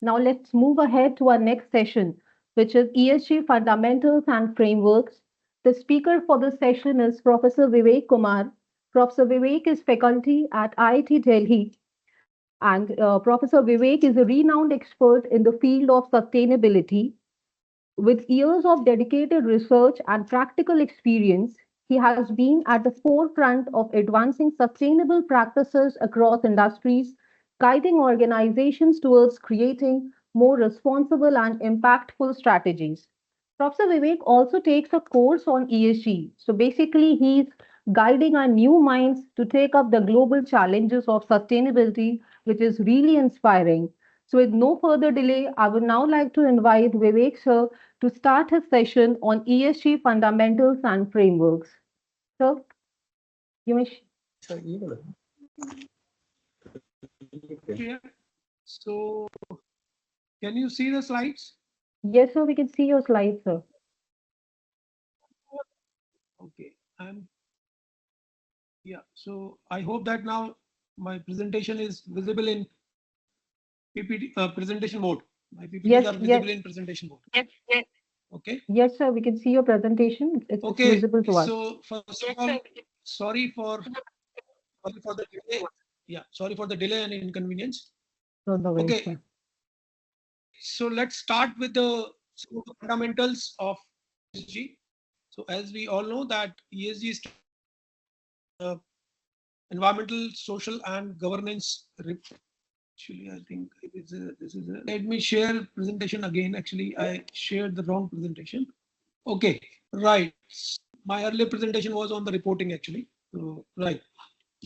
Now let's move ahead to our next session, which is ESG fundamentals and frameworks. The speaker for this session is Professor Vivek Kumar. Professor Vivek is faculty at IIT Delhi, and Professor Vivek is a renowned expert in the field of sustainability. With years of dedicated research and practical experience, he has been at the forefront of advancing sustainable practices across industries, guiding organizations towards creating more responsible and impactful strategies. Professor Vivek also takes a course on ESG. So basically, he's guiding our new minds to take up the global challenges of sustainability, which is really inspiring. So, with no further delay, I would now like to invite Vivek sir to start his session on ESG fundamentals and frameworks. Sir, you may. Here. So, can you see the slides? Yes, sir, we can see your slides, sir. Okay. Yeah. So I hope that now my presentation is visible in PPT presentation mode. My PPTs Yes, are yes, visible in presentation mode. Yes, yes. Okay. yes, sir, we can see your presentation. It's Okay. visible to us. So first of all, sorry for sorry for the delay. Yeah. Sorry for the delay and inconvenience. No, no worries, Okay. sir. So let's start with the fundamentals of ESG. So as we all know that ESG is environmental, social, and governance. Actually, I think this is a, let me share presentation again. Actually, I shared the wrong presentation. Okay, right. My earlier presentation was on the reporting actually. So, right.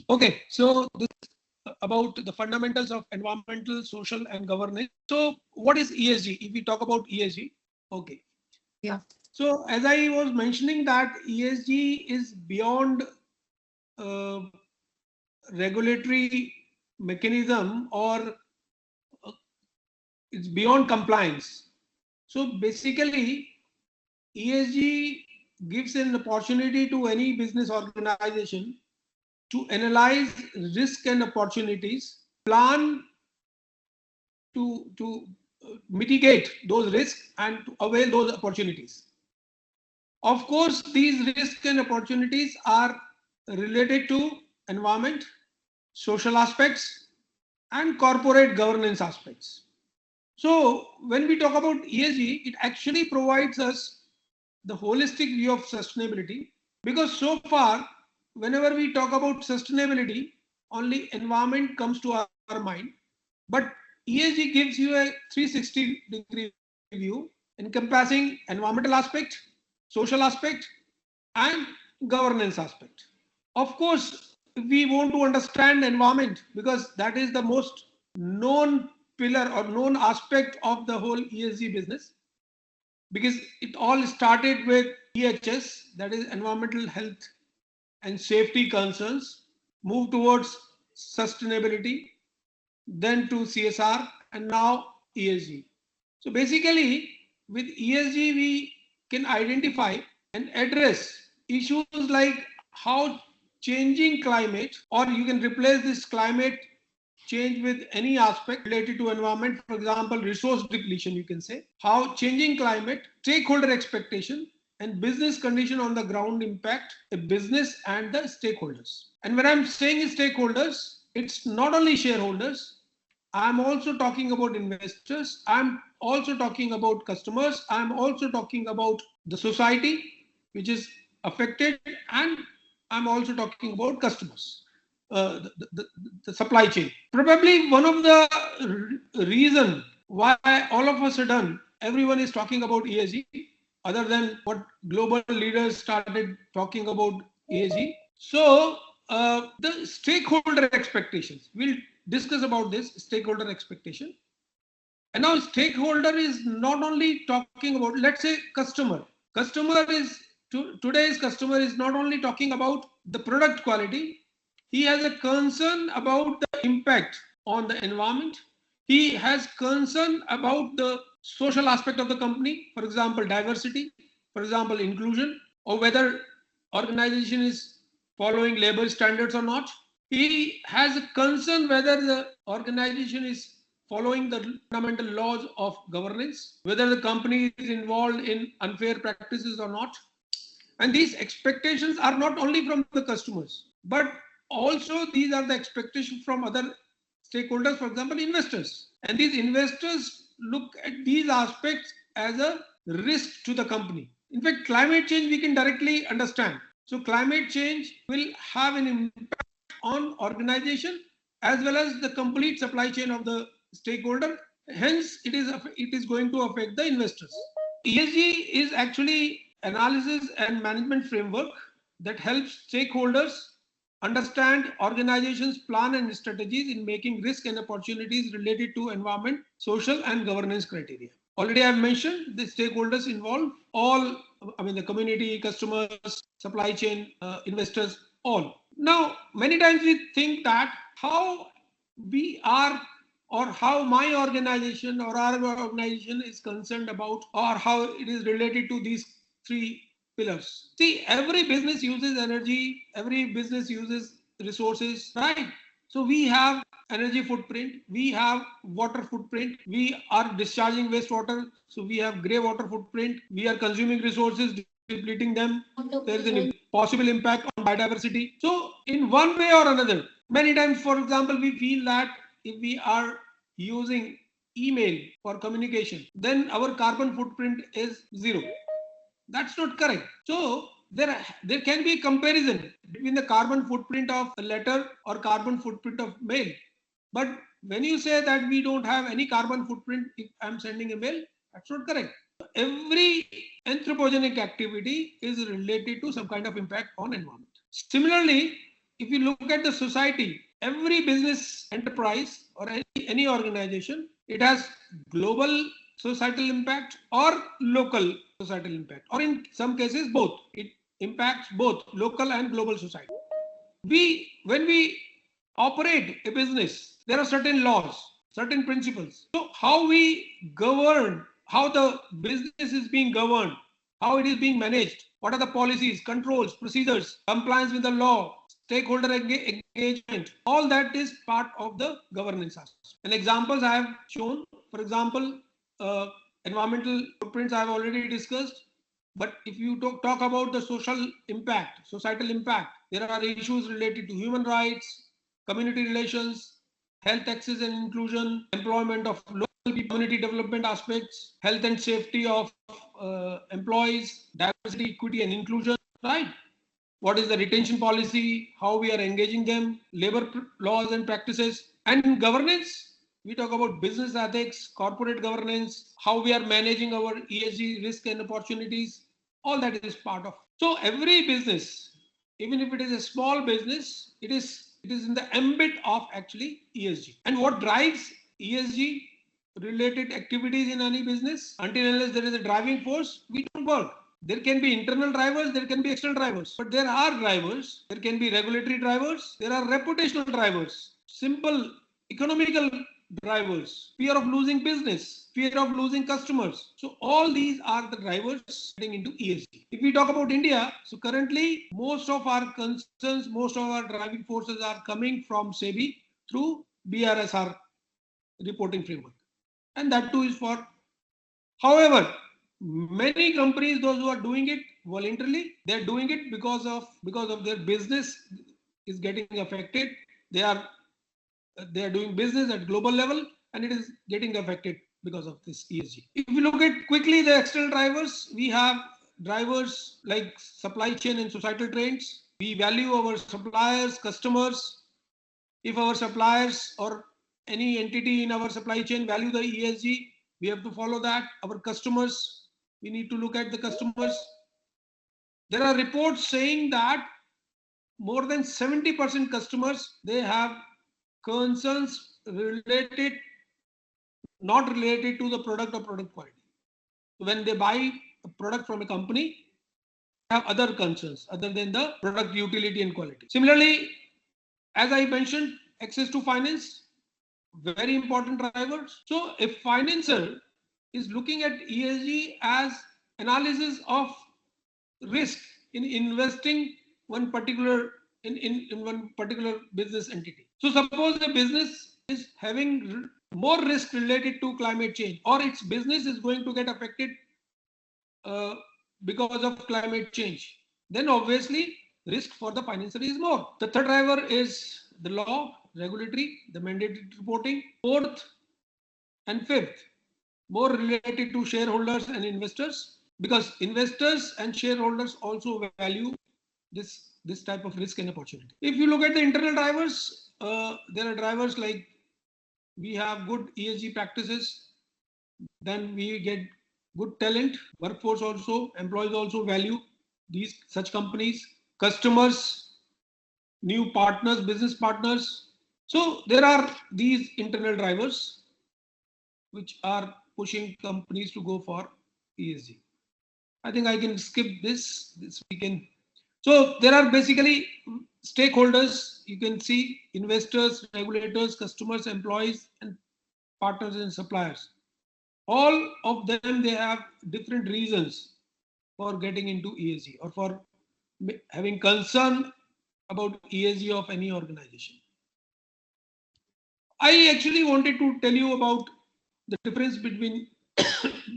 Okay, so this is about the fundamentals of environmental, social, and governance. So, what is ESG? If we talk about ESG, okay. Yeah. So, as I was mentioning, that ESG is beyond uh, regulatory mechanism, or it's beyond compliance. So basically, ESG gives an opportunity to any business organization to analyze risk and opportunities, plan to mitigate those risks and to avail those opportunities. Of course, these risks and opportunities are related to environment, social aspects, and corporate governance aspects. So when we talk about ESG, it actually provides us the holistic view of sustainability, because so far, whenever we talk about sustainability, only environment comes to our mind. But ESG gives you a 360-degree view encompassing environmental aspect, social aspect, and governance aspect. Of course, we want to understand environment because that is the most known pillar or known aspect of the whole ESG business, because it all started with EHS, that is environmental health and safety concerns, moved towards sustainability, then to CSR, and now ESG. So basically, with ESG, we can identify and address issues like how changing climate, or you can replace this climate change with any aspect related to environment, for example, resource depletion, you can say, how changing climate, stakeholder expectation, and business condition on the ground impact a business and the stakeholders. And when I'm saying stakeholders, it's not only shareholders, I'm also talking about investors. I'm also talking about customers. I'm also talking about the society which is affected, and I'm also talking about customers, the supply chain. Probably one of the reason why all of a sudden everyone is talking about ESG, other than what global leaders started talking about ESG. So the stakeholder expectations. We'll discuss about this stakeholder expectation. And now stakeholder is not only talking about, let's say, customer. Customer is today's customer is not only talking about the product quality. He has a concern about the impact on the environment. He has concern about the social aspect of the company, for example, diversity, for example, inclusion, or whether organization is following labor standards or not. He has a concern whether the organization is following the fundamental laws of governance, whether the company is involved in unfair practices or not. And these expectations are not only from the customers, but also these are the expectations from other stakeholders, for example, investors. And these investors look at these aspects as a risk to the company. In fact, climate change we can directly understand. So climate change will have an impact on organization as well as the complete supply chain of the stakeholder. Hence, it is going to affect the investors. ESG is actually analysis and management framework that helps stakeholders understand organizations' plan and strategies in making risk and opportunities related to environment, social and governance criteria. Already I have mentioned the stakeholders involved, all, the community, customers, supply chain, investors, all. Now, many times we think that how we are or how my organization or our organization is concerned about or how it is related to these three pillars. See, every business uses energy, every business uses resources, right? So we have energy footprint, we have water footprint, we are discharging wastewater, so we have grey water footprint, we are consuming resources, depleting them, there is a possible impact on biodiversity. So in one way or another, many times, for example, we feel that if we are using email for communication, then our carbon footprint is zero. That's not correct. So there can be a comparison between the carbon footprint of a letter or carbon footprint of mail. But when you say that we don't have any carbon footprint if I'm sending a mail, that's not correct. Every anthropogenic activity is related to some kind of impact on environment. Similarly, if you look at the society, every business enterprise or any organization, it has global societal impact or local societal impact, or in some cases both. It impacts both local and global society. When we operate a business, there are certain laws, certain principles. So how we govern, how the business is being governed, how it is being managed, what are the policies, controls, procedures, compliance with the law, stakeholder engagement, all that is part of the governance aspect. And examples I have shown, for example, environmental footprints I have already discussed. But if you talk about the social impact, societal impact, there are issues related to human rights, community relations, health access and inclusion, employment of local people, community development aspects, health and safety of employees, diversity, equity and inclusion, right? What is the retention policy, how we are engaging them, labor laws and practices, and governance. We talk about business ethics, corporate governance, how we are managing our ESG risk and opportunities. All that is part of. So every business, even if it is a small business, it is in the ambit of actually ESG. And what drives ESG related activities in any business? Until unless there is a driving force, we don't work. There can be internal drivers, there can be external drivers, but there are drivers. There can be regulatory drivers, there are reputational drivers, simple economical drivers, fear of losing business, fear of losing customers. So all these are the drivers getting into ESG. If we talk about India, so currently most of our concerns, most of our driving forces are coming from SEBI through BRSR reporting framework. And that too is for, however, many companies, those who are doing it voluntarily, they're doing it because of their business is getting affected. They are doing business at global level and it is getting affected because of this ESG. If we look at quickly the external drivers, we have drivers like supply chain and societal trends. We value our suppliers, customers. If our suppliers or any entity in our supply chain value the ESG, we have to follow that. Our customers, we need to look at the customers. There are reports saying that more than 70% customers, they have concerns not related to the product or product quality. So when they buy a product from a company, they have other concerns other than the product utility and quality. Similarly, as I mentioned, access to finance, very important driver. So a financer is looking at ESG as analysis of risk in investing one particular in one particular business entity. So suppose the business is having more risk related to climate change, or its business is going to get affected uh, because of climate change, then obviously risk for the financier is more. The third driver is the law, regulatory, the mandatory reporting. Fourth and fifth, more related to shareholders and investors, because investors and shareholders also value this type of risk and opportunity. If you look at the internal drivers, there are drivers like we have good ESG practices, then we get good talent, workforce also, employees also value these such companies, customers, new partners, business partners. So there are these internal drivers which are pushing companies to go for ESG. I think I can skip this. This we can. So there are basically stakeholders. You can see investors, regulators, customers, employees, and partners and suppliers. All of them, they have different reasons for getting into ESG or for having concern about ESG of any organization. I actually wanted to tell you about the difference between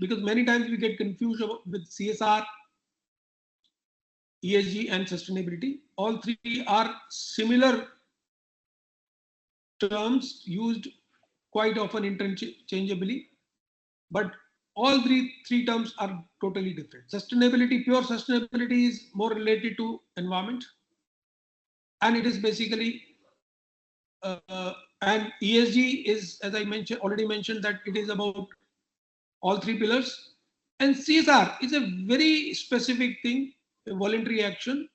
because many times we get confused with CSR, ESG, and sustainability. All three are similar terms used quite often interchangeably, but all three terms are totally different. Sustainability, pure sustainability, is more related to environment, and it is basically and ESG is, as I mentioned already mentioned, that it is about all three pillars. And CSR is a very specific thing, a voluntary action.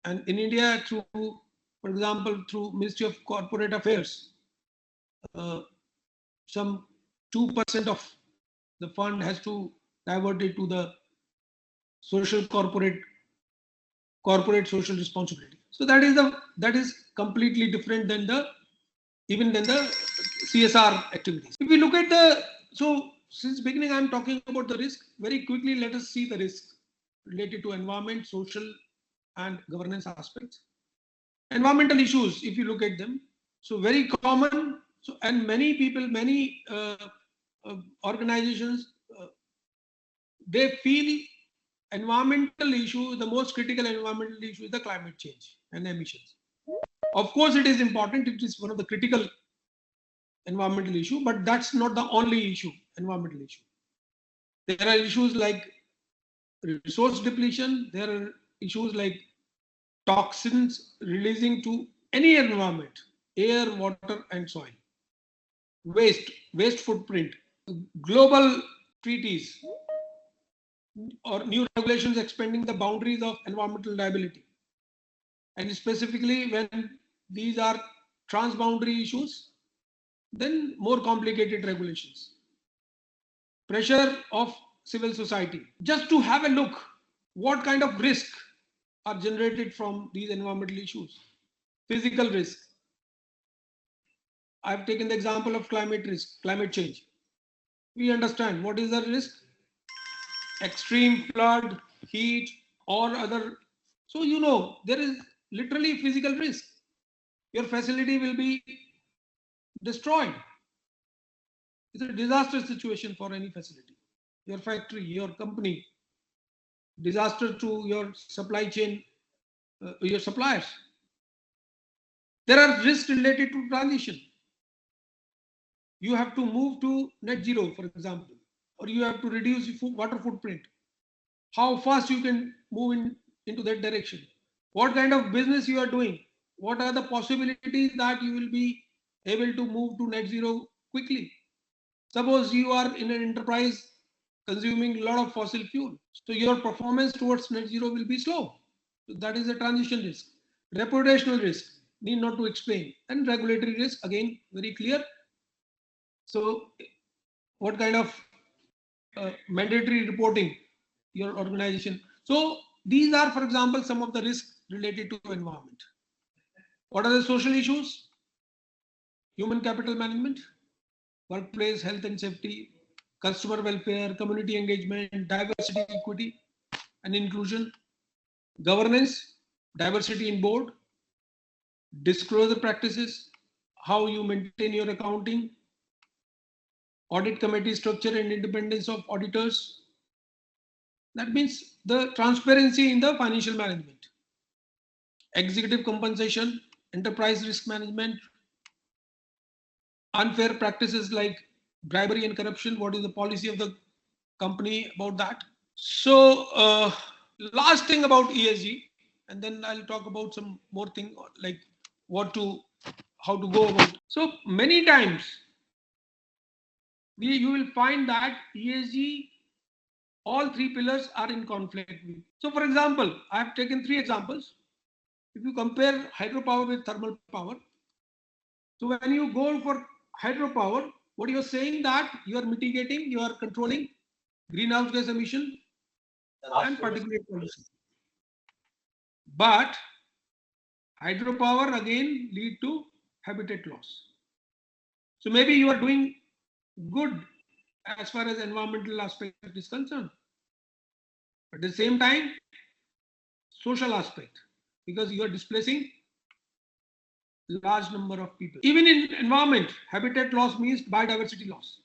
And in India, through, for example, through Ministry of Corporate Affairs, some 2% of the fund has to divert it to the social corporate social responsibility. So that is completely different than the CSR activities. If we look at since beginning I'm talking about the risk. Very quickly, let us see the risks related to environment, social, and governance aspects. Environmental issues, if you look at them, so very common. So, and many people, many organizations, they feel environmental issue, the most critical environmental issue is the climate change and emissions. Of course, it is important. It is one of the critical environmental issue, but that's not the only issue, environmental issue. There are issues like resource depletion. There are issues like toxins releasing to any environment, air, water, and soil. Waste footprint, global treaties or new regulations expanding the boundaries of environmental liability. And specifically when these are transboundary issues, then more complicated regulations. Pressure of civil society. Just to have a look, what kind of risk are generated from these environmental issues. Physical risk. I've taken the example of climate risk, climate change. We understand what is the risk? Extreme flood, heat, or other. So, you know, there is literally physical risk. Your facility will be destroyed. It's a disaster situation for any facility. Your factory, your company, disaster to your supply chain, your suppliers. There are risks related to transition. You have to move to net zero, for example, or you have to reduce water footprint. How fast you can move into that direction. What kind of business you are doing. What are the possibilities that you will be able to move to net zero quickly. Suppose you are in an enterprise consuming a lot of fossil fuel. So your performance towards net zero will be slow. So that is a transition risk. Reputational risk, need not to explain. And regulatory risk, again, very clear. So what kind of mandatory reporting your organization. So these are, for example, some of the risks related to environment. What are the social issues? Human capital management, workplace health and safety, customer welfare, community engagement, diversity, equity, and inclusion, governance, diversity in board, disclosure practices, how you maintain your accounting, audit committee structure and independence of auditors. That means the transparency in the financial management, executive compensation, enterprise risk management, unfair practices like bribery and corruption. What is the policy of the company about that? So, last thing about ESG, and then I'll talk about some more thing like what to, how to go about. So many times you will find that ESG, all three pillars are in conflict with. So, for example, I have taken three examples. If you compare hydropower with thermal power, so when you go for hydropower, what you're saying that you are mitigating, you are controlling greenhouse gas emission and particulate pollution. But hydropower again lead to habitat loss. So maybe you are doing good as far as environmental aspect is concerned. But at the same time, social aspect, because you are displacing large number of people. Even in environment, habitat loss means biodiversity loss.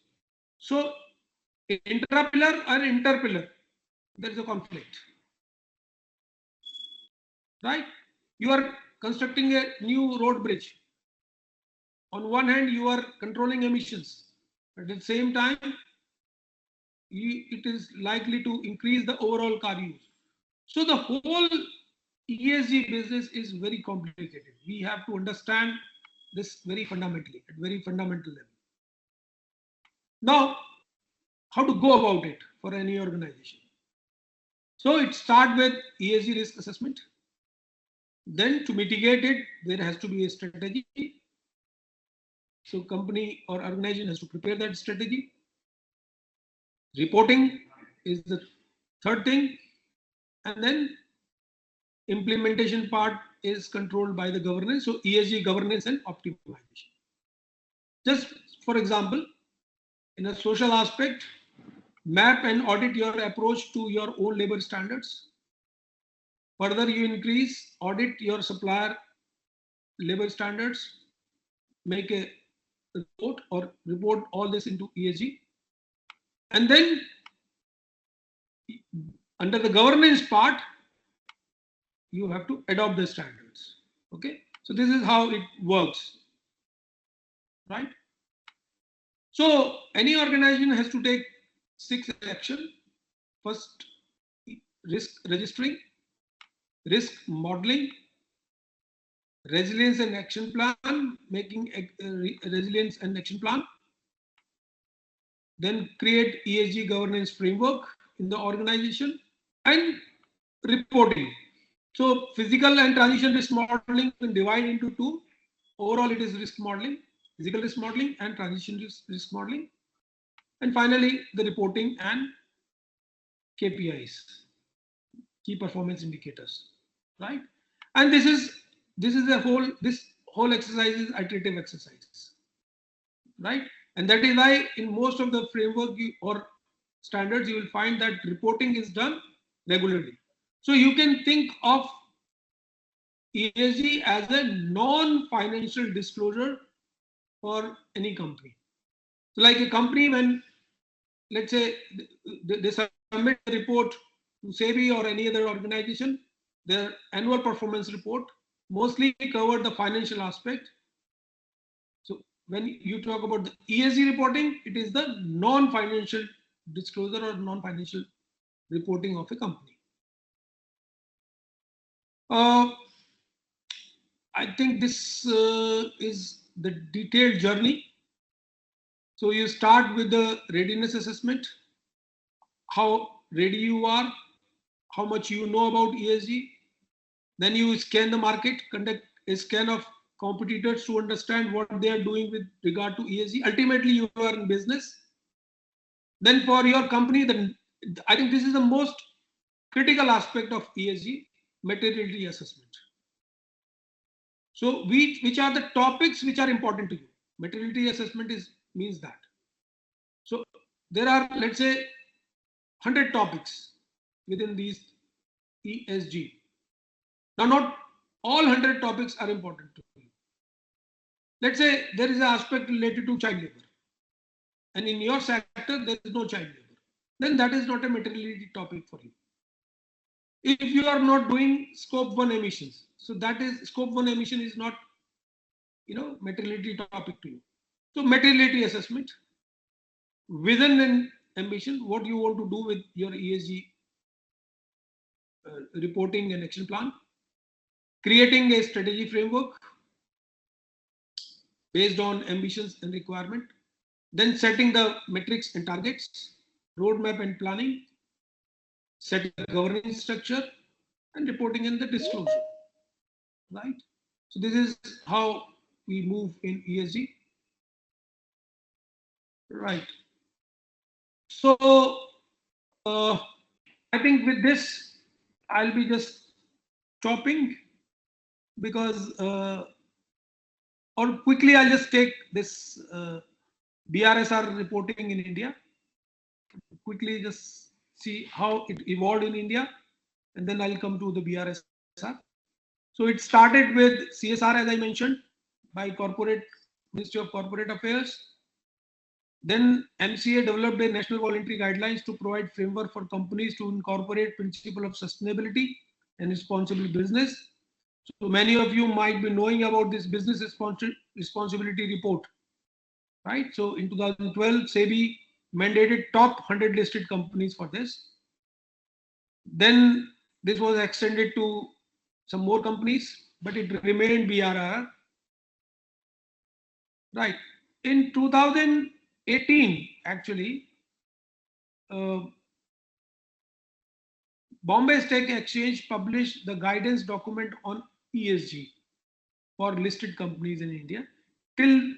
So intrapillar and interpillar, there is a conflict. Right? You are constructing a new road bridge. On one hand, you are controlling emissions. At the same time, it is likely to increase the overall car use. So the whole ESG business is very complicated. We have to understand this very fundamentally, at very fundamental level. Now, how to go about it for any organization? So it starts with ESG risk assessment. Then to mitigate it, there has to be a strategy. So company or organization has to prepare that strategy. Reporting is the third thing. And then implementation part is controlled by the governance. So ESG governance and optimization. Just for example, in a social aspect, map and audit your approach to your own labor standards. Further, you increase, audit your supplier labor standards, make a report or report all this into ESG. And then under the governance part, you have to adopt the standards. Okay, so this is how it works, right? So any organization has to take 6 actions. First, risk registering, risk modeling, resilience and action plan, making a resilience and action plan. Then create ESG governance framework in the organization and reporting. So physical and transition risk modeling can divide into two. Overall, it is risk modeling, physical risk modeling and transition risk modeling. And finally, the reporting and KPIs, key performance indicators, right? And this whole exercise is iterative exercise, right? And that is why in most of the framework or standards, you will find that reporting is done regularly. So you can think of ESG as a non-financial disclosure for any company. So like a company, when let's say they submit a report to SEBI or any other organization, their annual performance report mostly covered the financial aspect. So when you talk about the ESG reporting, it is the non-financial disclosure or non-financial reporting of a company. I think this is the detailed journey. So you start with the readiness assessment, how ready you are, how much you know about ESG. Then you scan the market, conduct a scan of competitors to understand what they are doing with regard to ESG. Ultimately, you are in business. Then for your company, then I think this is the most critical aspect of ESG, materiality assessment. So which are the topics which are important to you? Materiality assessment means that. So there are, let's say, 100 topics within these ESG. Now, not all 100 topics are important to you. Let's say there is an aspect related to child labor, and in your sector there is no child labor, then that is not a materiality topic for you. If you are not doing scope 1 emissions, so that is scope 1 emission is not, materiality topic to you. So materiality assessment, vision and ambition, what you want to do with your ESG reporting and action plan, creating a strategy framework based on ambitions and requirement, then setting the metrics and targets, roadmap and planning, setting the governance structure, and reporting in the disclosure, right? So this is how we move in ESG, right? So I think with this, I'll be just stopping because, or quickly, I'll just take this BRSR reporting in India. Quickly, just see how it evolved in India, and then I'll come to the BRSR. So it started with CSR, as I mentioned, by Ministry of Corporate Affairs. Then MCA developed a national voluntary guidelines to provide framework for companies to incorporate principle of sustainability and responsible business. So many of you might be knowing about this business responsibility report, right? So in 2012, SEBI mandated top 100 listed companies for this. Then this was extended to some more companies, but it remained BRR. Right. In 2018, actually, Bombay Stock Exchange published the guidance document on ESG for listed companies in India. Till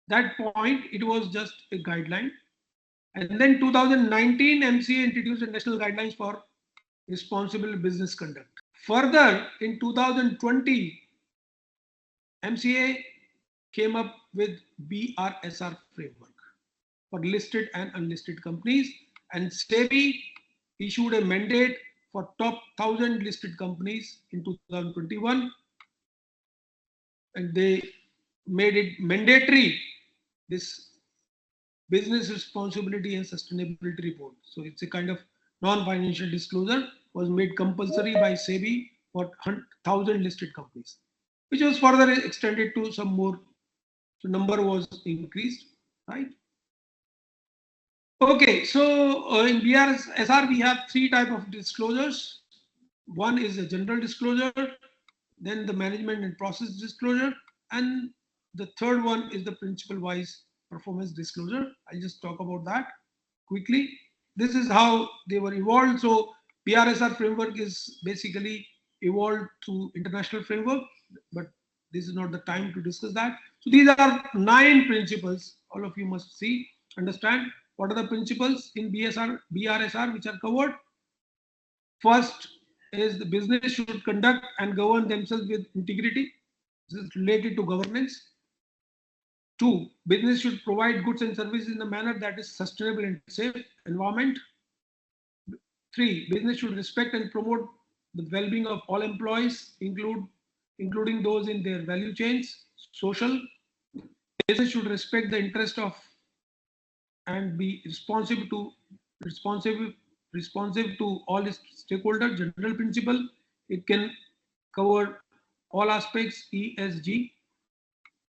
that point, it was just a guideline. And then 2019, MCA introduced a national guidelines for responsible business conduct. Further, in 2020, MCA came up with BRSR framework for listed and unlisted companies, and SEBI issued a mandate for top 1,000 listed companies in 2021, and they made it mandatory, this business responsibility and sustainability report. So it's a kind of non-financial disclosure was made compulsory by SEBI for 1,000 listed companies, which was further extended to some more. So number was increased, right? Okay, so in BRSR we have three type of disclosures. One is a general disclosure, then the management and process disclosure, and the third one is the principle wise performance disclosure. I'll just talk about that quickly. This is how they were evolved. So BRSR framework is basically evolved through international framework, but this is not the time to discuss that. So these are 9 principles. All of you must see, understand what are the principles in BRSR which are covered. First is the business should conduct and govern themselves with integrity. This is related to governance. 2, business should provide goods and services in a manner that is sustainable and safe environment. 3, business should respect and promote the well-being of all employees, including those in their value chains. Social, business should respect the interest of and be responsive to all its stakeholders. General principle, it can cover all aspects. ESG,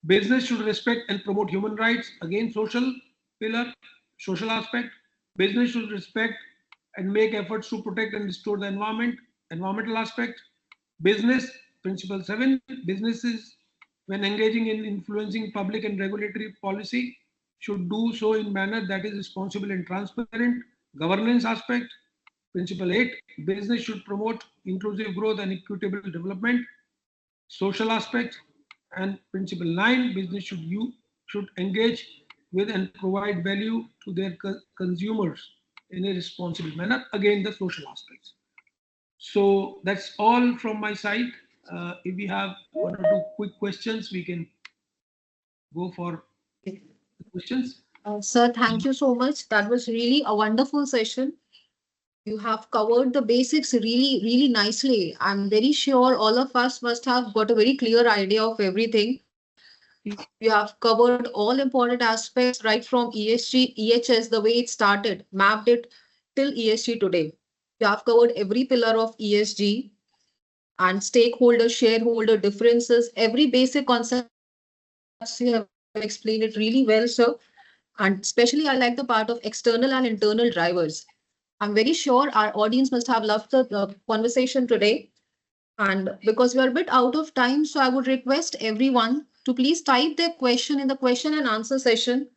business should respect and promote human rights. Again, social pillar, social aspect, business should respect and make efforts to protect and restore the environment. Environmental aspect, business principle 7, businesses when engaging in influencing public and regulatory policy should do so in manner that is responsible and transparent. Governance aspect, principle 8, business should promote inclusive growth and equitable development. Social aspect, and principle 9, business should engage with and provide value to their consumers in a responsible manner. Again, the social aspects. So that's all from my side. If we have 1 or 2 quick questions, we can go for questions. Sir, thank you so much. That was really a wonderful session. You have covered the basics really, really nicely. I'm very sure all of us must have got a very clear idea of everything. You have covered all important aspects right from ESG, EHS, the way it started, mapped it till ESG today. You have covered every pillar of ESG and stakeholder, shareholder differences, every basic concepts you have explained it really well, sir. And especially I like the part of external and internal drivers. I'm very sure our audience must have loved the conversation today. And because we are a bit out of time, so I would request everyone to please type their question in the question and answer session.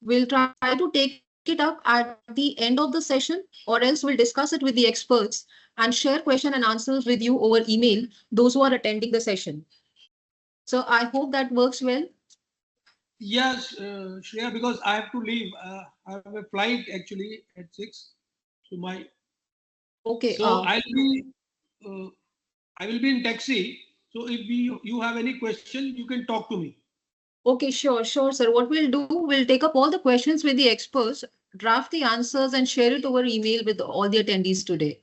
We'll try to take it up at the end of the session, or else we'll discuss it with the experts and share question and answers with you over email, those who are attending the session. So I hope that works well. Yes, Shreya, because I have to leave. I have a flight actually at 6. So Okay. so uh, I will be in taxi. So if you have any question, you can talk to me. Okay, sure, sir. What we'll do, we'll take up all the questions with the experts, draft the answers, and share it over email with all the attendees today.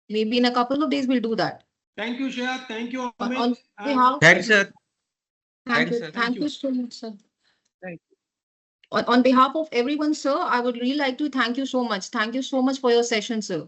Maybe in a couple of days, we'll do that. Thank you, Shreya. Thank you, Amit. On And behalf, Thanks, sir. thank Thanks, you, sir. thank thank you. you so much, sir. Thank On behalf of everyone, sir, I would really like to thank you so much. Thank you so much for your session, sir.